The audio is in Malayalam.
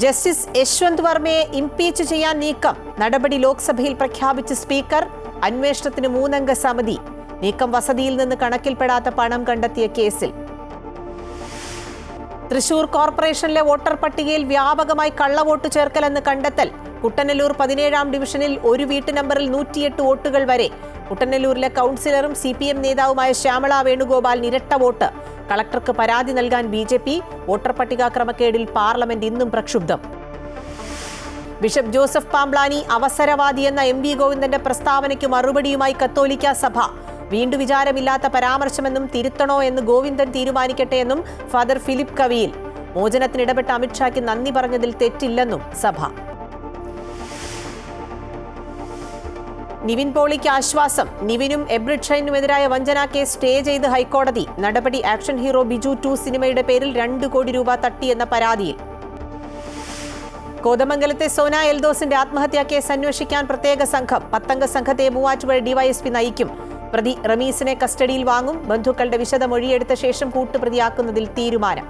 ജസ്റ്റിസ് യശ്വന്ത് വർമ്മയെ ഇംപീച്ച് ചെയ്യാൻ നീക്കം. നടപടി ലോക്സഭയിൽ പ്രഖ്യാപിച്ച് സ്പീക്കർ. അന്വേഷണത്തിന് 3-അംഗ സമിതി. നീക്കം വസതിയിൽ നിന്ന് കണക്കിൽപ്പെടാത്ത പണം കണ്ടെത്തിയ കേസിൽ. തൃശൂർ കോർപ്പറേഷനിലെ വോട്ടർ പട്ടികയിൽ വ്യാപകമായി കള്ളവോട്ട് ചേർക്കലെന്ന് കണ്ടെത്തൽ. കുട്ടനെല്ലൂർ 17-ാം ഡിവിഷനിൽ ഒരു വീട്ടു നമ്പറിൽ 108 വോട്ടുകൾ വരെ. കുട്ടനെല്ലൂരിലെ കൗൺസിലറും CPM നേതാവുമായ ശ്യാമള വേണുഗോപാൽ ഇരട്ട വോട്ട്. കളക്ടർക്ക് പരാതി നൽകാൻ BJP. വോട്ടർ പട്ടിക ക്രമക്കേടിൽ പാർലമെന്റ് ഇന്നും പ്രക്ഷുബ്ധം. ബിഷപ്പ് ജോസഫ് പാംബ്ലാനി അവസരവാദിയെന്ന MV ഗോവിന്ദന്റെ പ്രസ്താവനയ്ക്ക് മറുപടിയുമായി കത്തോലിക്ക സഭ. വീണ്ടും വിചാരമില്ലാത്ത പരാമർശമെന്നും തിരുത്തണോ എന്ന് ഗോവിന്ദൻ തീരുമാനിക്കട്ടെ എന്നും ഫാദർ ഫിലിപ്പ് കവിയിൽ. മോചനത്തിനിടപെട്ട അമിത്ഷായ്ക്ക് നന്ദി പറഞ്ഞതിൽ തെറ്റില്ലെന്നും സഭ. നിവിൻ പോളിക്ക് ആശ്വാസം. നിവിനും എബ്രിഡ് വഞ്ചനാ കേസ് സ്റ്റേ ചെയ്ത് ഹൈക്കോടതി. നടപടി ആക്ഷൻ ഹീറോ ബിജു 2 സിനിമയുടെ പേരിൽ 2 കോടി രൂപ തട്ടിയെന്ന പരാതിയിൽ. കോതമംഗലത്തെ സോന എൽദോസിന്റെ ആത്മഹത്യാ കേസ് അന്വേഷിക്കാൻ പ്രത്യേക സംഘം. 10-അംഗ സംഘത്തെ മൂവാറ്റുപുഴ DYSP നയിക്കും. പ്രതി റമീസിനെ കസ്റ്റഡിയിൽ വാങ്ങും. ബന്ധുക്കളുടെ വിശദ മൊഴിയെടുത്ത ശേഷം കൂട്ടുപ്രതിയാക്കുന്നതിൽ തീരുമാനം.